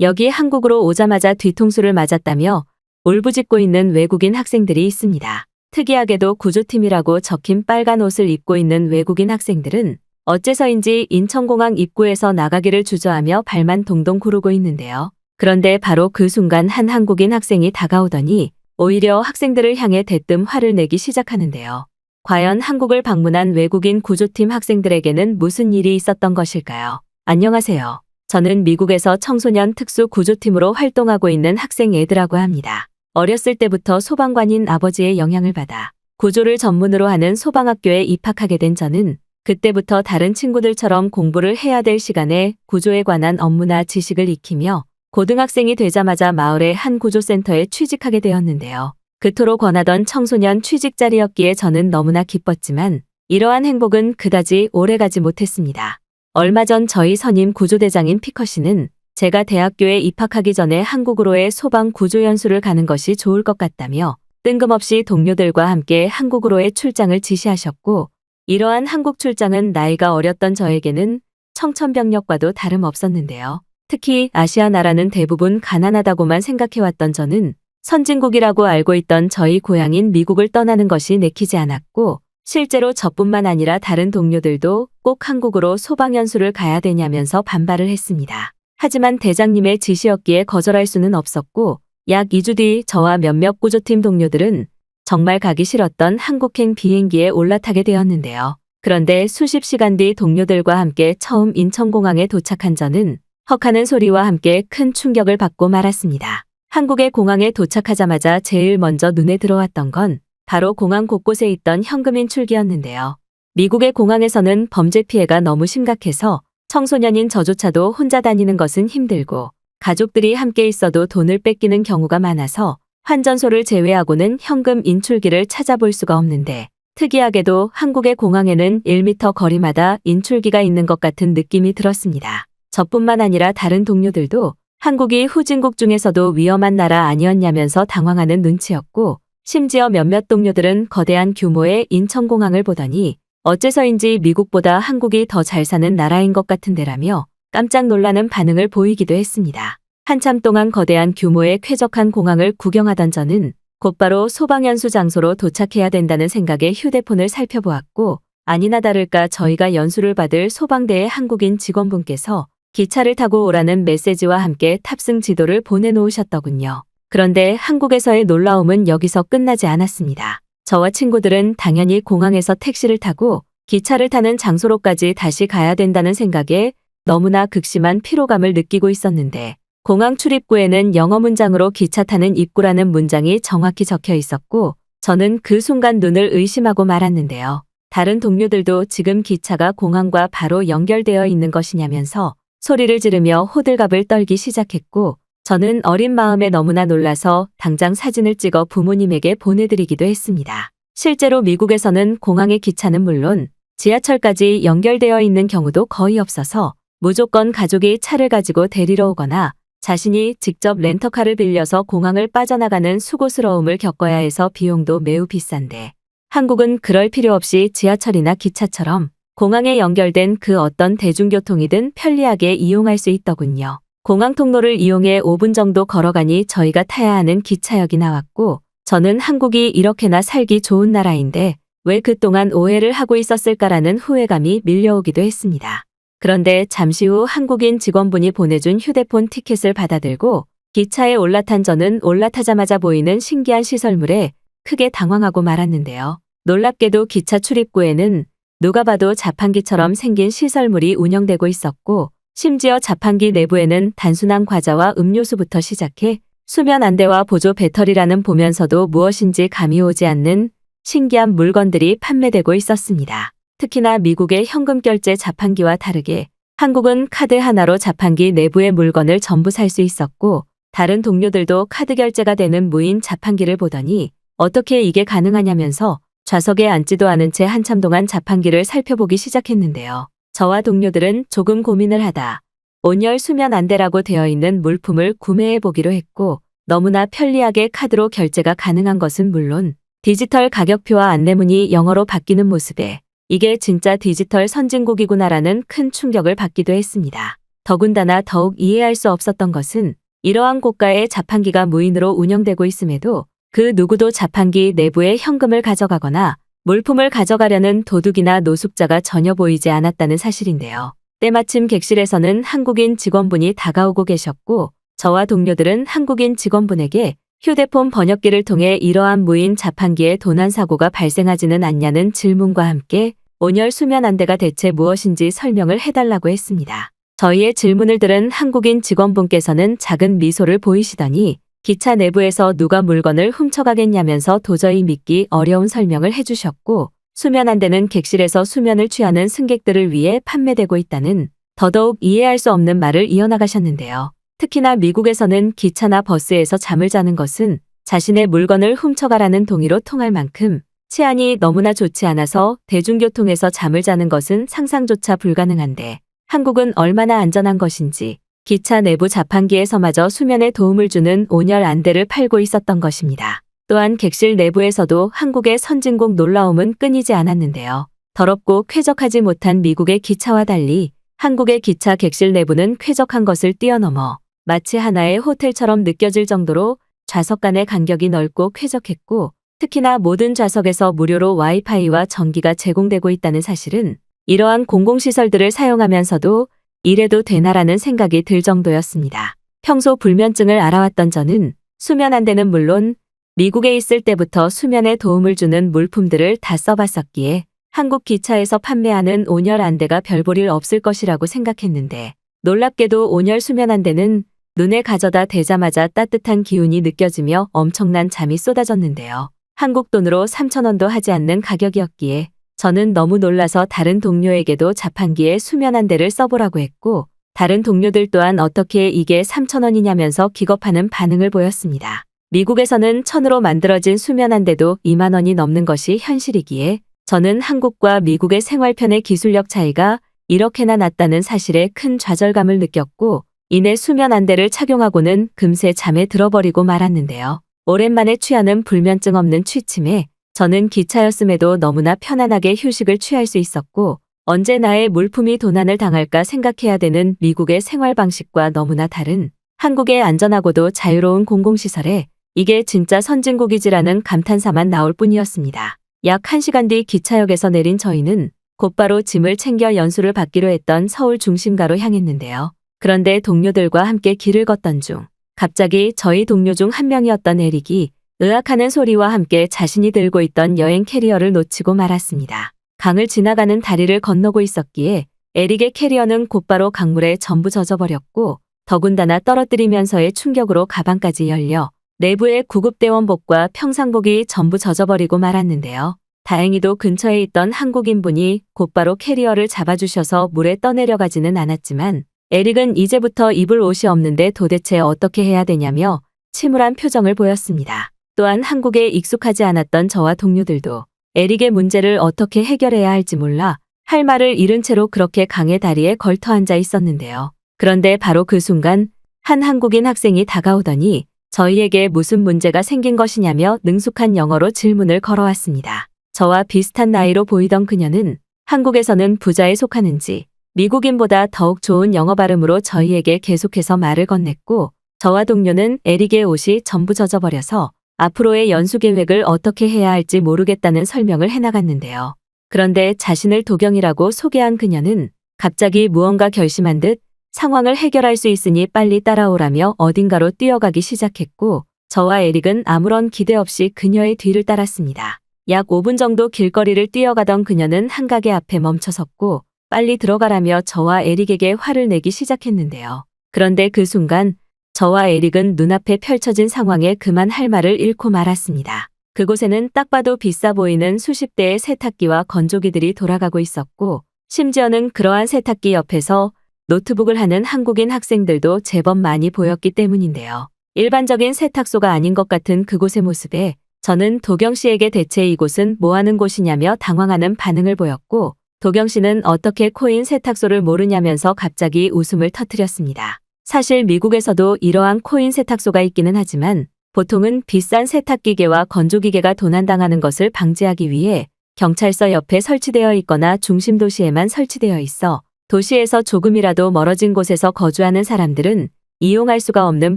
여기 한국으로 오자마자 뒤통수를 맞았다며 울부짖고 있는 외국인 학생들이 있습니다. 특이하게도 구조팀이라고 적힌 빨간 옷을 입고 있는 외국인 학생들은 어째서인지 인천공항 입구에서 나가기를 주저하며 발만 동동 구르고 있는데요. 그런데 바로 그 순간 한 한국인 학생이 다가오더니 오히려 학생들을 향해 대뜸 화를 내기 시작하는데요. 과연 한국을 방문한 외국인 구조팀 학생들에게는 무슨 일이 있었던 것일까요? 안녕하세요. 저는 미국에서 청소년 특수 구조팀으로 활동하고 있는 학생 에드라고 합니다. 어렸을 때부터 소방관인 아버지의 영향을 받아 구조를 전문으로 하는 소방학교에 입학하게 된 저는 그때부터 다른 친구들처럼 공부를 해야 될 시간에 구조에 관한 업무나 지식을 익히며 고등학생이 되자마자 마을의 한 구조센터에 취직하게 되었는데요. 그토록 권하던 청소년 취직 자리였기에 저는 너무나 기뻤지만 이러한 행복은 그다지 오래가지 못했습니다. 얼마 전 저희 선임 구조대장인 피커 씨는 제가 대학교에 입학하기 전에 한국으로의 소방 구조 연수를 가는 것이 좋을 것 같다며 뜬금없이 동료들과 함께 한국으로의 출장을 지시하셨고 이러한 한국 출장은 나이가 어렸던 저에게는 청천벽력과도 다름없었는데요. 특히 아시아 나라는 대부분 가난하다고만 생각해왔던 저는 선진국이라고 알고 있던 저희 고향인 미국을 떠나는 것이 내키지 않았고 실제로 저뿐만 아니라 다른 동료들도 꼭 한국으로 소방연수를 가야 되냐면서 반발을 했습니다. 하지만 대장님의 지시였기에 거절할 수는 없었고 약 2주 뒤 저와 몇몇 구조팀 동료들은 정말 가기 싫었던 한국행 비행기에 올라타게 되었는데요. 그런데 수십 시간 뒤 동료들과 함께 처음 인천공항에 도착한 저는 헉하는 소리와 함께 큰 충격을 받고 말았습니다. 한국의 공항에 도착하자마자 제일 먼저 눈에 들어왔던 건 바로 공항 곳곳에 있던 현금 인출기였는데요. 미국의 공항에서는 범죄 피해가 너무 심각해서 청소년인 저조차도 혼자 다니는 것은 힘들고 가족들이 함께 있어도 돈을 뺏기는 경우가 많아서 환전소를 제외하고는 현금 인출기를 찾아볼 수가 없는데 특이하게도 한국의 공항에는 1m 거리마다 인출기가 있는 것 같은 느낌이 들었습니다. 저뿐만 아니라 다른 동료들도 한국이 후진국 중에서도 위험한 나라 아니었냐면서 당황하는 눈치였고 심지어 몇몇 동료들은 거대한 규모의 인천공항을 보더니 어째서인지 미국보다 한국이 더 잘 사는 나라인 것 같은데라며 깜짝 놀라는 반응을 보이기도 했습니다. 한참 동안 거대한 규모의 쾌적한 공항을 구경하던 저는 곧바로 소방연수 장소로 도착해야 된다는 생각에 휴대폰을 살펴보았고 아니나 다를까 저희가 연수를 받을 소방대의 한국인 직원분께서 기차를 타고 오라는 메시지와 함께 탑승 지도를 보내놓으셨더군요. 그런데 한국에서의 놀라움은 여기서 끝나지 않았습니다. 저와 친구들은 당연히 공항에서 택시를 타고 기차를 타는 장소로까지 다시 가야 된다는 생각에 너무나 극심한 피로감을 느끼고 있었는데 공항 출입구에는 영어 문장으로 기차 타는 입구라는 문장이 정확히 적혀 있었고 저는 그 순간 눈을 의심하고 말았는데요. 다른 동료들도 지금 기차가 공항과 바로 연결되어 있는 것이냐면서 소리를 지르며 호들갑을 떨기 시작했고 저는 어린 마음에 너무나 놀라서 당장 사진을 찍어 부모님에게 보내드리기도 했습니다. 실제로 미국에서는 공항의 기차는 물론 지하철까지 연결되어 있는 경우도 거의 없어서 무조건 가족이 차를 가지고 데리러 오거나 자신이 직접 렌터카를 빌려서 공항을 빠져나가는 수고스러움을 겪어야 해서 비용도 매우 비싼데 한국은 그럴 필요 없이 지하철이나 기차처럼 공항에 연결된 그 어떤 대중교통이든 편리하게 이용할 수 있더군요. 공항 통로를 이용해 5분 정도 걸어가니 저희가 타야 하는 기차역이 나왔고 저는 한국이 이렇게나 살기 좋은 나라인데 왜 그동안 오해를 하고 있었을까라는 후회감이 밀려오기도 했습니다. 그런데 잠시 후 한국인 직원분이 보내준 휴대폰 티켓을 받아들고 기차에 올라탄 저는 올라타자마자 보이는 신기한 시설물에 크게 당황하고 말았는데요. 놀랍게도 기차 출입구에는 누가 봐도 자판기처럼 생긴 시설물이 운영되고 있었고 심지어 자판기 내부에는 단순한 과자와 음료수부터 시작해 수면 안대와 보조 배터리라는 보면서도 무엇인지 감이 오지 않는 신기한 물건들이 판매되고 있었습니다. 특히나 미국의 현금 결제 자판기와 다르게 한국은 카드 하나로 자판기 내부의 물건을 전부 살 수 있었고 다른 동료들도 카드 결제가 되는 무인 자판기를 보더니 어떻게 이게 가능하냐면서 좌석에 앉지도 않은 채 한참 동안 자판기를 살펴보기 시작했는데요. 저와 동료들은 조금 고민을 하다 온열 수면 안대라고 되어 있는 물품을 구매해 보기로 했고 너무나 편리하게 카드로 결제가 가능한 것은 물론 디지털 가격표와 안내문이 영어로 바뀌는 모습에 이게 진짜 디지털 선진국이구나라는 큰 충격을 받기도 했습니다. 더군다나 더욱 이해할 수 없었던 것은 이러한 고가의 자판기가 무인으로 운영되고 있음에도 그 누구도 자판기 내부에 현금을 가져가거나 물품을 가져가려는 도둑이나 노숙자가 전혀 보이지 않았다는 사실인데요. 때마침 객실에서는 한국인 직원분이 다가오고 계셨고 저와 동료들은 한국인 직원분에게 휴대폰 번역기를 통해 이러한 무인 자판기에 도난 사고가 발생하지는 않냐는 질문과 함께 온열 수면 안대가 대체 무엇인지 설명을 해달라고 했습니다. 저희의 질문을 들은 한국인 직원분께서는 작은 미소를 보이시더니 기차 내부에서 누가 물건을 훔쳐가겠냐면서 도저히 믿기 어려운 설명을 해주셨고 수면 안대는 객실에서 수면을 취하는 승객들을 위해 판매되고 있다는 더더욱 이해할 수 없는 말을 이어나가셨는데요. 특히나 미국에서는 기차나 버스에서 잠을 자는 것은 자신의 물건을 훔쳐가라는 동의로 통할 만큼 치안이 너무나 좋지 않아서 대중교통에서 잠을 자는 것은 상상조차 불가능한데 한국은 얼마나 안전한 것인지 기차 내부 자판기에서마저 수면에 도움을 주는 온열 안대를 팔고 있었던 것입니다. 또한 객실 내부에서도 한국의 선진국 놀라움은 끊이지 않았는데요. 더럽고 쾌적하지 못한 미국의 기차와 달리 한국의 기차 객실 내부는 쾌적한 것을 뛰어넘어 마치 하나의 호텔처럼 느껴질 정도로 좌석 간의 간격이 넓고 쾌적했고 특히나 모든 좌석에서 무료로 와이파이와 전기가 제공되고 있다는 사실은 이러한 공공시설들을 사용하면서도 이래도 되나라는 생각이 들 정도였습니다. 평소 불면증을 알아왔던 저는 수면 안대는 물론 미국에 있을 때부터 수면에 도움을 주는 물품들을 다 써봤었기에 한국 기차에서 판매하는 온열 안대가 별 볼 일 없을 것이라고 생각했는데 놀랍게도 온열 수면 안대는 눈에 가져다 대자마자 따뜻한 기운이 느껴지며 엄청난 잠이 쏟아졌는데요. 한국 돈으로 3,000원도 하지 않는 가격이었기에 저는 너무 놀라서 다른 동료에게도 자판기에 수면 안대를 써보라고 했고 다른 동료들 또한 어떻게 이게 3,000원이냐면서 기겁하는 반응을 보였습니다. 미국에서는 천으로 만들어진 수면 안대도 2만 원이 넘는 것이 현실이기에 저는 한국과 미국의 생활편의 기술력 차이가 이렇게나 낮다는 사실에 큰 좌절감을 느꼈고 이내 수면 안대를 착용하고는 금세 잠에 들어버리고 말았는데요. 오랜만에 취하는 불면증 없는 취침에 저는 기차였음에도 너무나 편안하게 휴식을 취할 수 있었고 언제 나의 물품이 도난을 당할까 생각해야 되는 미국의 생활 방식과 너무나 다른 한국의 안전하고도 자유로운 공공시설에 이게 진짜 선진국이지라는 감탄사만 나올 뿐이었습니다. 약 1시간 뒤 기차역에서 내린 저희는 곧바로 짐을 챙겨 연수를 받기로 했던 서울 중심가로 향했는데요. 그런데 동료들과 함께 길을 걷던 중 갑자기 저희 동료 중 한 명이었던 에릭이 으악하는 소리와 함께 자신이 들고 있던 여행 캐리어를 놓치고 말았습니다. 강을 지나가는 다리를 건너고 있었기에 에릭의 캐리어는 곧바로 강물에 전부 젖어버렸고 더군다나 떨어뜨리면서의 충격으로 가방까지 열려 내부의 구급대원복과 평상복이 전부 젖어버리고 말았는데요. 다행히도 근처에 있던 한국인분이 곧바로 캐리어를 잡아주셔서 물에 떠내려가지는 않았지만 에릭은 이제부터 입을 옷이 없는데 도대체 어떻게 해야 되냐며 침울한 표정을 보였습니다. 또한 한국에 익숙하지 않았던 저와 동료들도 에릭의 문제를 어떻게 해결해야 할지 몰라 할 말을 잃은 채로 그렇게 강의 다리에 걸터 앉아 있었는데요. 그런데 바로 그 순간 한 한국인 학생이 다가오더니 저희에게 무슨 문제가 생긴 것이냐며 능숙한 영어로 질문을 걸어왔습니다. 저와 비슷한 나이로 보이던 그녀는 한국에서는 부자에 속하는지 미국인보다 더욱 좋은 영어 발음으로 저희에게 계속해서 말을 건넸고 저와 동료는 에릭의 옷이 전부 젖어버려서 앞으로의 연수 계획을 어떻게 해야 할지 모르겠다는 설명을 해나갔는데요. 그런데 자신을 도경이라고 소개한 그녀는 갑자기 무언가 결심한 듯 상황을 해결할 수 있으니 빨리 따라오라며 어딘가로 뛰어가기 시작했고 저와 에릭은 아무런 기대 없이 그녀의 뒤를 따랐습니다. 약 5분 정도 길거리를 뛰어가던 그녀는 한 가게 앞에 멈춰섰고 빨리 들어가라며 저와 에릭에게 화를 내기 시작했는데요. 그런데 그 순간 저와 에릭은 눈앞에 펼쳐진 상황에 그만 할 말을 잃고 말았습니다. 그곳에는 딱 봐도 비싸 보이는 수십 대의 세탁기와 건조기들이 돌아가고 있었고 심지어는 그러한 세탁기 옆에서 노트북을 하는 한국인 학생들도 제법 많이 보였기 때문인데요. 일반적인 세탁소가 아닌 것 같은 그곳의 모습에 저는 도경 씨에게 대체 이곳은 뭐하는 곳이냐며 당황하는 반응을 보였고 도경 씨는 어떻게 코인 세탁소를 모르냐면서 갑자기 웃음을 터뜨렸습니다. 사실 미국에서도 이러한 코인 세탁소가 있기는 하지만 보통은 비싼 세탁기계와 건조기계가 도난당하는 것을 방지하기 위해 경찰서 옆에 설치되어 있거나 중심 도시에만 설치되어 있어 도시에서 조금이라도 멀어진 곳에서 거주하는 사람들은 이용할 수가 없는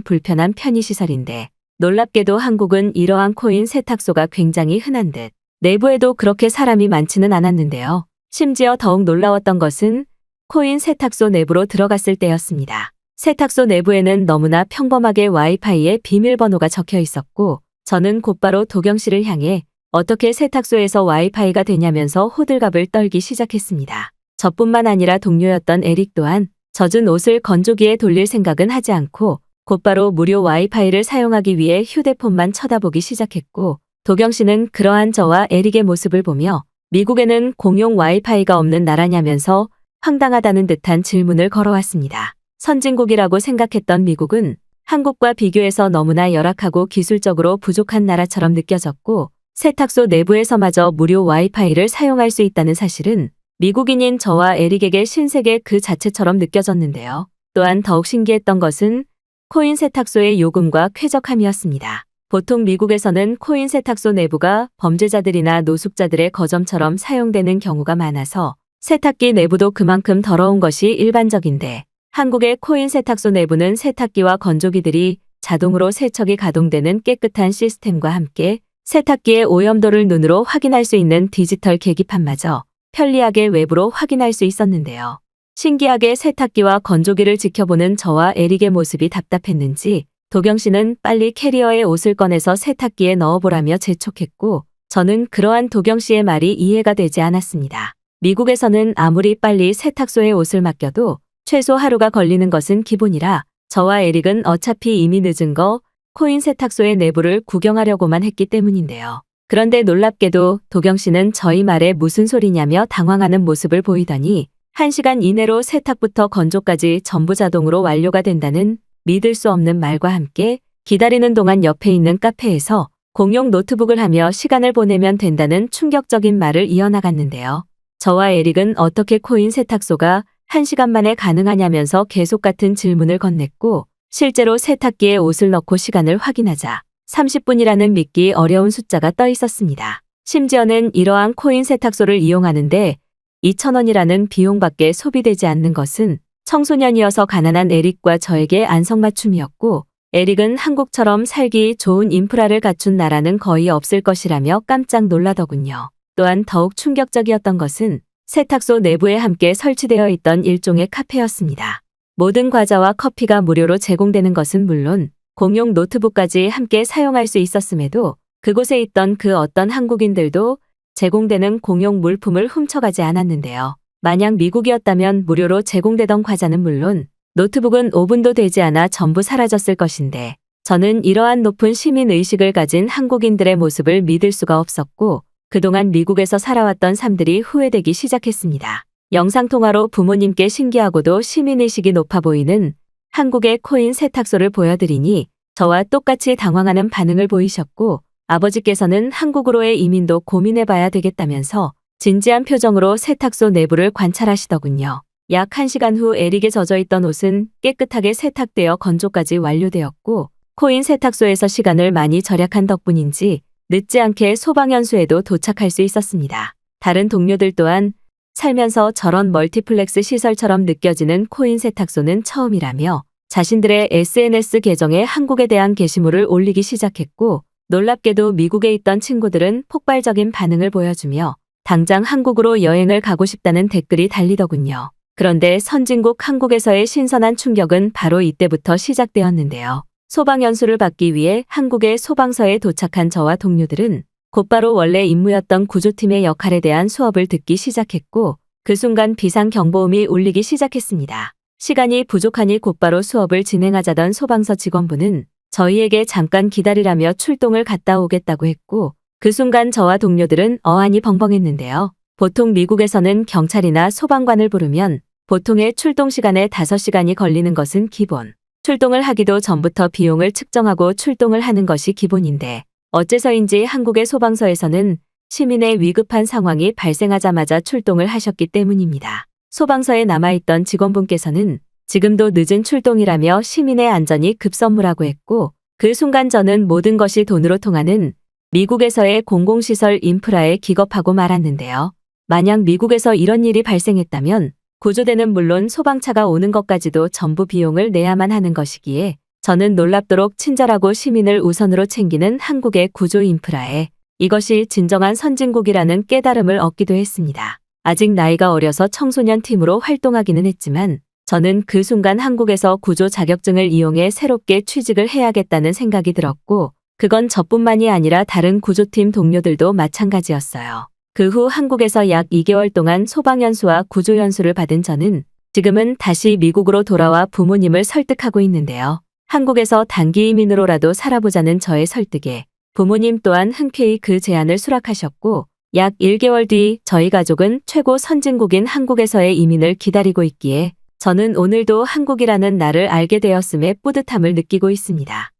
불편한 편의시설인데 놀랍게도 한국은 이러한 코인 세탁소가 굉장히 흔한 듯 내부에도 그렇게 사람이 많지는 않았는데요. 심지어 더욱 놀라웠던 것은 코인 세탁소 내부로 들어갔을 때였습니다. 세탁소 내부에는 너무나 평범하게 와이파이에 비밀번호가 적혀 있었고 저는 곧바로 도경 씨를 향해 어떻게 세탁소에서 와이파이가 되냐면서 호들갑을 떨기 시작했습니다. 저뿐만 아니라 동료였던 에릭 또한 젖은 옷을 건조기에 돌릴 생각은 하지 않고 곧바로 무료 와이파이를 사용하기 위해 휴대폰만 쳐다보기 시작했고 도경 씨는 그러한 저와 에릭의 모습을 보며 미국에는 공용 와이파이가 없는 나라냐면서 황당하다는 듯한 질문을 걸어왔습니다. 선진국이라고 생각했던 미국은 한국과 비교해서 너무나 열악하고 기술적으로 부족한 나라처럼 느껴졌고 세탁소 내부에서마저 무료 와이파이를 사용할 수 있다는 사실은 미국인인 저와 에릭에게 신세계 그 자체처럼 느껴졌는데요. 또한 더욱 신기했던 것은 코인 세탁소의 요금과 쾌적함이었습니다. 보통 미국에서는 코인 세탁소 내부가 범죄자들이나 노숙자들의 거점처럼 사용되는 경우가 많아서 세탁기 내부도 그만큼 더러운 것이 일반적인데 한국의 코인 세탁소 내부는 세탁기와 건조기들이 자동으로 세척이 가동되는 깨끗한 시스템과 함께 세탁기의 오염도를 눈으로 확인할 수 있는 디지털 계기판마저 편리하게 외부로 확인할 수 있었는데요. 신기하게 세탁기와 건조기를 지켜보는 저와 에릭의 모습이 답답했는지 도경 씨는 빨리 캐리어에 옷을 꺼내서 세탁기에 넣어보라며 재촉했고 저는 그러한 도경 씨의 말이 이해가 되지 않았습니다. 미국에서는 아무리 빨리 세탁소에 옷을 맡겨도 최소 하루가 걸리는 것은 기본이라 저와 에릭은 어차피 이미 늦은 거 코인 세탁소의 내부를 구경하려고만 했기 때문인데요. 그런데 놀랍게도 도경 씨는 저희 말에 무슨 소리냐며 당황하는 모습을 보이더니 1시간 이내로 세탁부터 건조까지 전부 자동으로 완료가 된다는 믿을 수 없는 말과 함께 기다리는 동안 옆에 있는 카페에서 공용 노트북을 하며 시간을 보내면 된다는 충격적인 말을 이어나갔는데요. 저와 에릭은 어떻게 코인 세탁소가 1시간 만에 가능하냐면서 계속 같은 질문을 건넸고 실제로 세탁기에 옷을 넣고 시간을 확인하자 30분이라는 믿기 어려운 숫자가 떠 있었습니다. 심지어는 이러한 코인 세탁소를 이용하는데 2,000원이라는 비용밖에 소비되지 않는 것은 청소년이어서 가난한 에릭과 저에게 안성맞춤이었고 에릭은 한국처럼 살기 좋은 인프라를 갖춘 나라는 거의 없을 것이라며 깜짝 놀라더군요. 또한 더욱 충격적이었던 것은 세탁소 내부에 함께 설치되어 있던 일종의 카페였습니다. 모든 과자와 커피가 무료로 제공되는 것은 물론 공용 노트북까지 함께 사용할 수 있었음에도 그곳에 있던 그 어떤 한국인들도 제공되는 공용 물품을 훔쳐가지 않았는데요. 만약 미국이었다면 무료로 제공되던 과자는 물론 노트북은 5분도 되지 않아 전부 사라졌을 것인데 저는 이러한 높은 시민의식을 가진 한국인들의 모습을 믿을 수가 없었고 그동안 미국에서 살아왔던 삶들이 후회되기 시작했습니다. 영상통화로 부모님께 신기하고도 시민의식이 높아 보이는 한국의 코인 세탁소를 보여드리니 저와 똑같이 당황하는 반응을 보이셨고 아버지께서는 한국으로의 이민도 고민해봐야 되겠다면서 진지한 표정으로 세탁소 내부를 관찰하시더군요. 약 1시간 후 에릭에 젖어있던 옷은 깨끗하게 세탁되어 건조까지 완료되었고 코인 세탁소에서 시간을 많이 절약한 덕분인지 늦지 않게 소방연수에도 도착할 수 있었습니다. 다른 동료들 또한 살면서 저런 멀티플렉스 시설처럼 느껴지는 코인 세탁소는 처음이라며 자신들의 SNS 계정에 한국에 대한 게시물을 올리기 시작했고 놀랍게도 미국에 있던 친구들은 폭발적인 반응을 보여주며 당장 한국으로 여행을 가고 싶다는 댓글이 달리더군요. 그런데 선진국 한국에서의 신선한 충격은 바로 이때부터 시작되었는데요. 소방연수를 받기 위해 한국의 소방서에 도착한 저와 동료들은 곧바로 원래 임무였던 구조팀의 역할에 대한 수업을 듣기 시작했고 그 순간 비상경보음이 울리기 시작했습니다. 시간이 부족하니 곧바로 수업을 진행하자던 소방서 직원분은 저희에게 잠깐 기다리라며 출동을 갔다 오겠다고 했고 그 순간 저와 동료들은 어안이 벙벙했는데요. 보통 미국에서는 경찰이나 소방관을 부르면 보통의 출동 시간에 5시간이 걸리는 것은 기본. 출동을 하기도 전부터 비용을 측정하고 출동을 하는 것이 기본인데 어째서인지 한국의 소방서에서는 시민의 위급한 상황이 발생하자마자 출동을 하셨기 때문입니다. 소방서에 남아있던 직원분께서는 지금도 늦은 출동이라며 시민의 안전이 급선무라고 했고 그 순간 저는 모든 것이 돈으로 통하는 미국에서의 공공시설 인프라에 기겁하고 말았는데요. 만약 미국에서 이런 일이 발생했다면 구조대는 물론 소방차가 오는 것까지도 전부 비용을 내야만 하는 것이기에 저는 놀랍도록 친절하고 시민을 우선으로 챙기는 한국의 구조 인프라에 이것이 진정한 선진국이라는 깨달음을 얻기도 했습니다. 아직 나이가 어려서 청소년 팀으로 활동하기는 했지만 저는 그 순간 한국에서 구조 자격증을 이용해 새롭게 취직을 해야겠다는 생각이 들었고 그건 저뿐만이 아니라 다른 구조팀 동료들도 마찬가지였어요. 그 후 한국에서 약 2개월 동안 소방연수와 구조연수를 받은 저는 지금은 다시 미국으로 돌아와 부모님을 설득하고 있는데요. 한국에서 단기 이민으로라도 살아보자는 저의 설득에 부모님 또한 흔쾌히 그 제안을 수락하셨고 약 1개월 뒤 저희 가족은 최고 선진국인 한국에서의 이민을 기다리고 있기에 저는 오늘도 한국이라는 나를 알게 되었음에 뿌듯함을 느끼고 있습니다.